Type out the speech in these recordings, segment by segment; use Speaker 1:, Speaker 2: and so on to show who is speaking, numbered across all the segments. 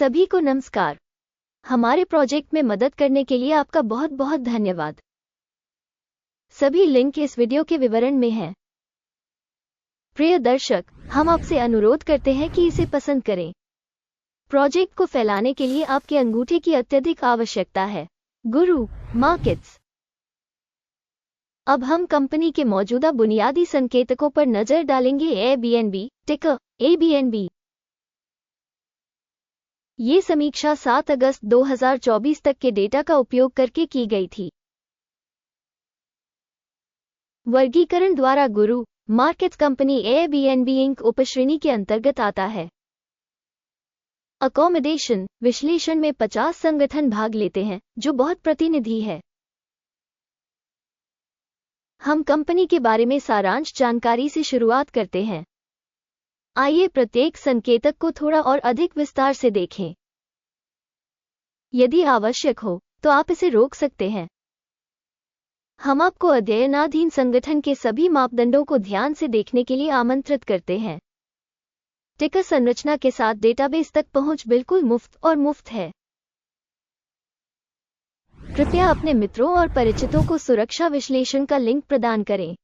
Speaker 1: सभी को नमस्कार। हमारे प्रोजेक्ट में मदद करने के लिए आपका बहुत बहुत धन्यवाद। सभी लिंक इस वीडियो के विवरण में हैं। प्रिय दर्शक, हम आपसे अनुरोध करते हैं कि इसे पसंद करें। प्रोजेक्ट को फैलाने के लिए आपके अंगूठे की अत्यधिक आवश्यकता है। गुरु मार्केट्स। अब हम कंपनी के मौजूदा बुनियादी संकेतकों पर नजर डालेंगे। एयरबीएनबी, टिकर एबीएनबी। ये समीक्षा 7 अगस्त 2024 तक के डेटा का उपयोग करके की गई थी। वर्गीकरण द्वारा गुरु मार्केट्स कंपनी एयरबीएनबी इंक उपश्रेणी के अंतर्गत आता है। अकोमोडेशन विश्लेषण में 50 संगठन भाग लेते हैं, जो बहुत प्रतिनिधि है। हम कंपनी के बारे में सारांश जानकारी से शुरुआत करते हैं। आइए प्रत्येक संकेतक को थोड़ा और अधिक विस्तार से देखें। यदि आवश्यक हो तो आप इसे रोक सकते हैं। हम आपको अध्ययनाधीन संगठन के सभी मापदंडों को ध्यान से देखने के लिए आमंत्रित करते हैं। टिकर संरचना के साथ डेटाबेस तक पहुंच बिल्कुल मुफ्त और मुफ्त है। कृपया अपने मित्रों और परिचितों को सुरक्षा विश्लेषण का लिंक प्रदान करें।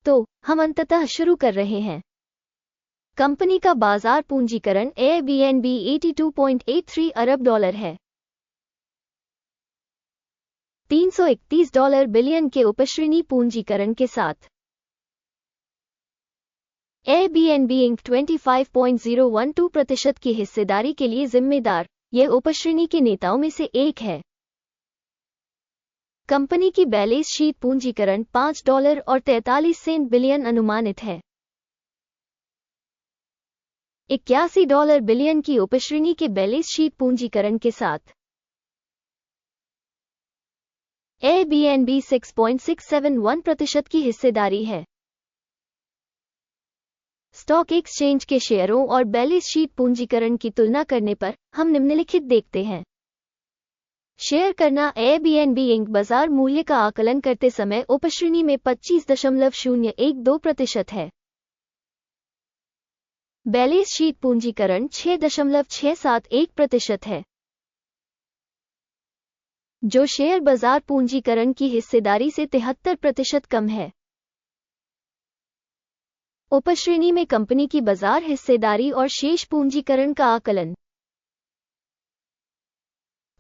Speaker 1: तो हम अंततः शुरू कर रहे हैं। कंपनी का बाजार पूंजीकरण एयरबीएनबी $82.83 अरब है। $331 बिलियन के उपश्रेणी पूंजीकरण के साथ एयरबीएनबी इंक 25.012% की हिस्सेदारी के लिए जिम्मेदार यह उपश्रेणी के नेताओं में से एक है। कंपनी की बैलेंस शीट पूंजीकरण $5.43 बिलियन अनुमानित है। $81 बिलियन की उपश्रेणी के बैलेंस शीट पूंजीकरण के साथ एयरबीएनबी 6.671% की हिस्सेदारी है। स्टॉक एक्सचेंज के शेयरों और बैलेंस शीट पूंजीकरण की तुलना करने पर हम निम्नलिखित देखते हैं। शेयर करना एयरबीएनबी इंक बाजार मूल्य का आकलन करते समय उपश्रेणी में 25.012% है। बैलेंस शीट पूंजीकरण 6.671% है, जो शेयर बाजार पूंजीकरण की हिस्सेदारी से 73% कम है। उपश्रेणी में कंपनी की बाजार हिस्सेदारी और शेष पूंजीकरण का आकलन।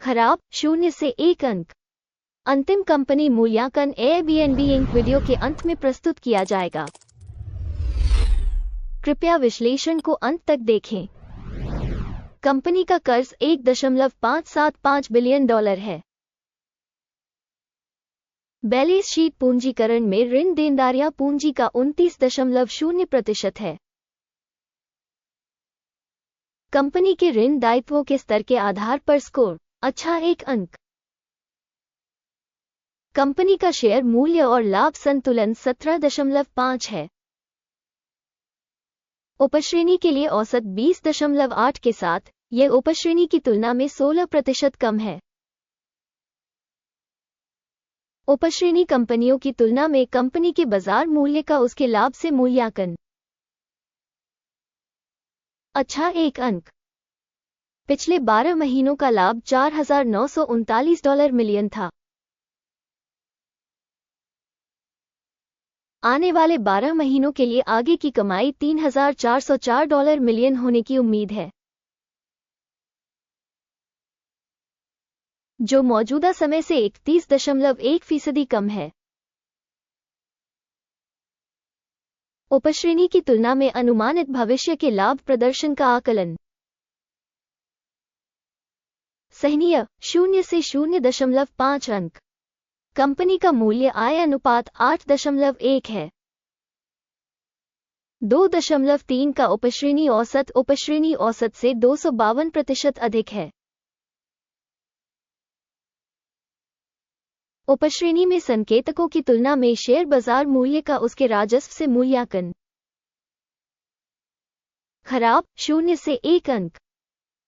Speaker 1: खराब 0 से 1 अंक। अंतिम कंपनी मूल्यांकन एयरबीएनबी इंक वीडियो के अंत में प्रस्तुत किया जाएगा। कृपया विश्लेषण को अंत तक देखें। कंपनी का कर्ज $1.575 बिलियन है। बैलेंस शीट पूंजीकरण में ऋण देनदारियां पूंजी का 29.0% है। कंपनी के ऋण दायित्वों के स्तर के आधार पर स्कोर अच्छा 1 अंक। कंपनी का शेयर मूल्य और लाभ संतुलन 17.5 है। उपश्रेणी के लिए औसत 20.8 के साथ यह उपश्रेणी की तुलना में 16% कम है। उपश्रेणी कंपनियों की तुलना में कंपनी के बाजार मूल्य का उसके लाभ से मूल्यांकन अच्छा 1 अंक। पिछले 12 महीनों का लाभ $4,939 मिलियन था। आने वाले 12 महीनों के लिए आगे की कमाई $3,404 मिलियन होने की उम्मीद है, जो मौजूदा समय से 31.1% कम है। उपश्रेणी की तुलना में अनुमानित भविष्य के लाभ प्रदर्शन का आकलन सहनीय 0 से 0.5 अंक। कंपनी का मूल्य आय अनुपात 8.1 है। 2.3 का उपश्रेणी औसत से 252% अधिक है। उपश्रेणी में संकेतकों की तुलना में शेयर बाजार मूल्य का उसके राजस्व से मूल्यांकन खराब 0 से 1 अंक।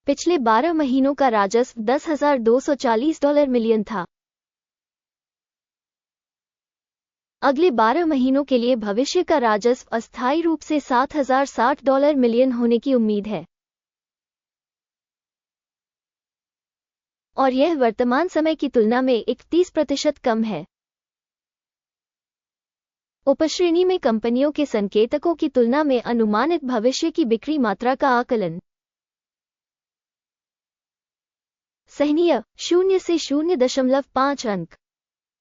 Speaker 1: पिछले 12 महीनों का राजस्व $10,240 मिलियन था। अगले 12 महीनों के लिए भविष्य का राजस्व अस्थायी रूप से $7,060 मिलियन होने की उम्मीद है। और यह वर्तमान समय की तुलना में 31% कम है। उपश्रेणी में कंपनियों के संकेतकों की तुलना में अनुमानित भविष्य की बिक्री मात्रा का आकलन। सराहनीय 0 से 0.5 अंक।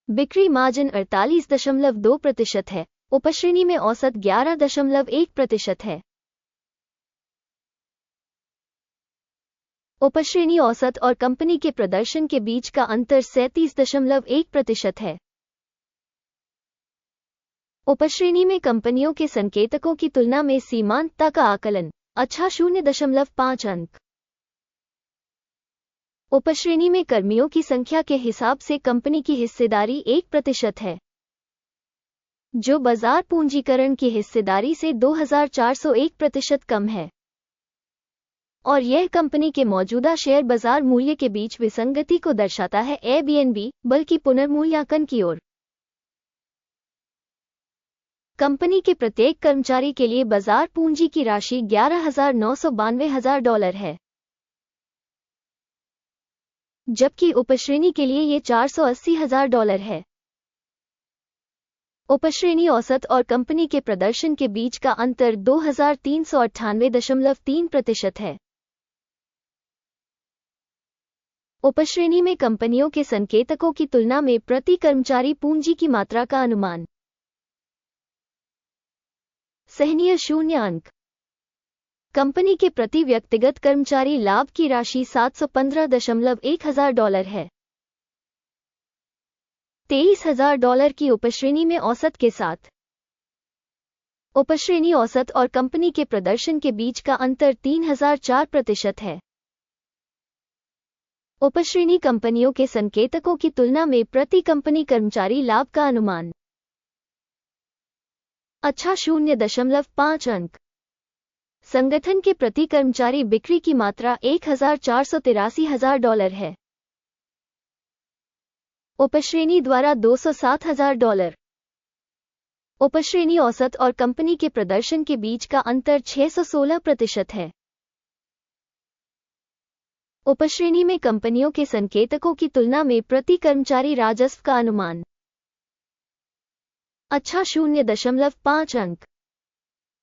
Speaker 1: बिक्री मार्जिन 48.2% है। उपश्रेणी में औसत 11.1% है। उपश्रेणी औसत और कंपनी के प्रदर्शन के बीच का अंतर 37.1% है। उपश्रेणी में कंपनियों के संकेतकों की तुलना में सीमांतता का आकलन। अच्छा 0.5 अंक। उपश्रेणी में कर्मियों की संख्या के हिसाब से कंपनी की हिस्सेदारी 1% है, जो बाजार पूंजीकरण की हिस्सेदारी से 2401% कम है, और यह कंपनी के मौजूदा शेयर बाजार मूल्य के बीच विसंगति को दर्शाता है, एबीएनबी बल्कि पुनर्मूल्यांकन की ओर। कंपनी के प्रत्येक कर्मचारी के लिए बाजार पूंजी की राशि $11,992 है, जबकि उपश्रेणी के लिए ये $480,000 है। उपश्रेणी औसत और कंपनी के प्रदर्शन के बीच का अंतर 2398.3% है। उपश्रेणी में कंपनियों के संकेतकों की तुलना में प्रति कर्मचारी पूंजी की मात्रा का अनुमान। सराहनीय 0 अंक। कंपनी के प्रति व्यक्तिगत कर्मचारी लाभ की राशि $715,100 है। $23,000 की उपश्रेणी में औसत के साथ। उपश्रेणी औसत और कंपनी के प्रदर्शन के बीच का अंतर 3004% है। उपश्रेणी कंपनियों के संकेतकों की तुलना में प्रति कंपनी कर्मचारी लाभ का अनुमान। अच्छा 0.5 अंक। संगठन के प्रति कर्मचारी बिक्री की मात्रा $1,483,000 है। उपश्रेणी द्वारा $207,000। उपश्रेणी औसत और कंपनी के प्रदर्शन के बीच का अंतर 616% है। उपश्रेणी में कंपनियों के संकेतकों की तुलना में प्रति कर्मचारी राजस्व का अनुमान। अच्छा 0.5 अंक।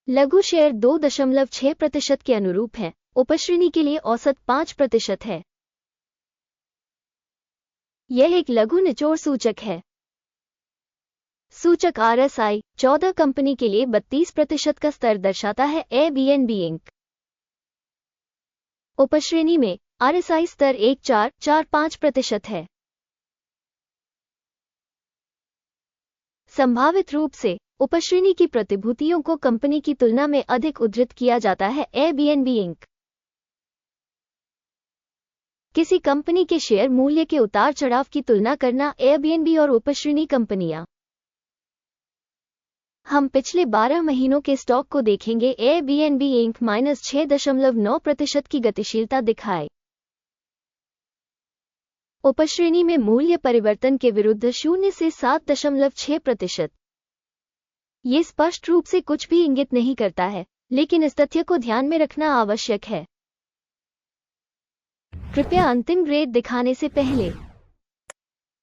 Speaker 1: लघु शेयर 2.6% के अनुरूप है। उपश्रेणी के लिए औसत 5% है। यह एक लघु निचोड़ सूचक है। सूचक RSI 14 कंपनी के लिए 32% का स्तर दर्शाता है, एबीएनबी इंक। उपश्रेणी में RSI स्तर 1.445% है। संभावित रूप से उपश्रेणी की प्रतिभूतियों को कंपनी की तुलना में अधिक उद्धृत किया जाता है, एबीएनबी इंक। किसी कंपनी के शेयर मूल्य के उतार चढ़ाव की तुलना करना, एयरबीएनबी और उपश्रेणी कंपनियां। हम पिछले 12 महीनों के स्टॉक को देखेंगे। एयरबीएनबी इंक -6.9% की गतिशीलता दिखाए। उपश्रेणी में मूल्य परिवर्तन के विरुद्ध 0 से 7.6%। ये स्पष्ट रूप से कुछ भी इंगित नहीं करता है, लेकिन इस तथ्य को ध्यान में रखना आवश्यक है। कृपया अंतिम ग्रेड दिखाने से पहले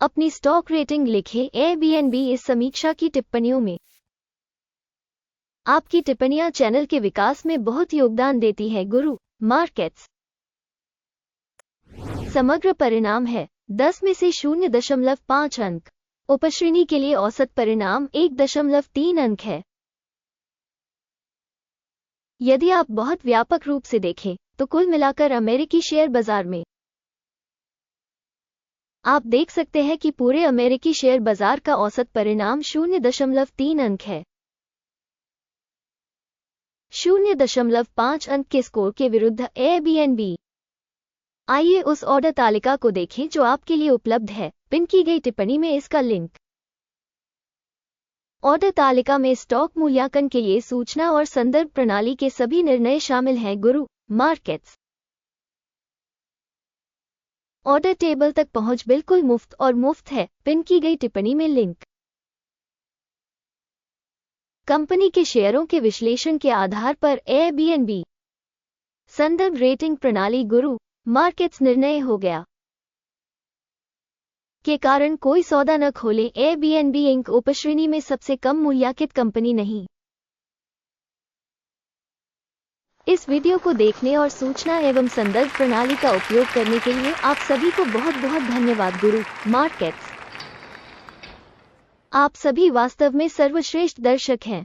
Speaker 1: अपनी स्टॉक रेटिंग लिखें। एयरबीएनबी इस समीक्षा की टिप्पणियों में आपकी टिप्पणियां चैनल के विकास में बहुत योगदान देती हैं। गुरु मार्केट्स समग्र परिणाम है 10 में से 0.5 अंक। उपश्रेणी के लिए औसत परिणाम 1.3 अंक है। यदि आप बहुत व्यापक रूप से देखें तो कुल मिलाकर अमेरिकी शेयर बाजार में आप देख सकते हैं कि पूरे अमेरिकी शेयर बाजार का औसत परिणाम 0.3 अंक है। 0.5 अंक के स्कोर के विरुद्ध एयरबीएनबी। आइए उस ऑर्डर तालिका को देखें जो आपके लिए उपलब्ध है। पिन की गई टिप्पणी में इसका लिंक। ऑर्डर तालिका में स्टॉक मूल्यांकन के लिए सूचना और संदर्भ प्रणाली के सभी निर्णय शामिल हैं। गुरु मार्केट्स ऑर्डर टेबल तक पहुंच बिल्कुल मुफ्त और मुफ्त है। पिन की गई टिप्पणी में लिंक। कंपनी के शेयरों के विश्लेषण के आधार पर एयरबीएनबी संदर्भ रेटिंग प्रणाली। गुरु मार्केट्स निर्णय हो गया। के कारण कोई सौदा न खोलें। Airbnb इंक उपश्रेणी में सबसे कम मूल्यांकित कंपनी नहीं। इस वीडियो को देखने और सूचना एवं संदर्भ प्रणाली का उपयोग करने के लिए आप सभी को बहुत बहुत धन्यवाद। गुरु मार्केट्स, आप सभी वास्तव में सर्वश्रेष्ठ दर्शक हैं।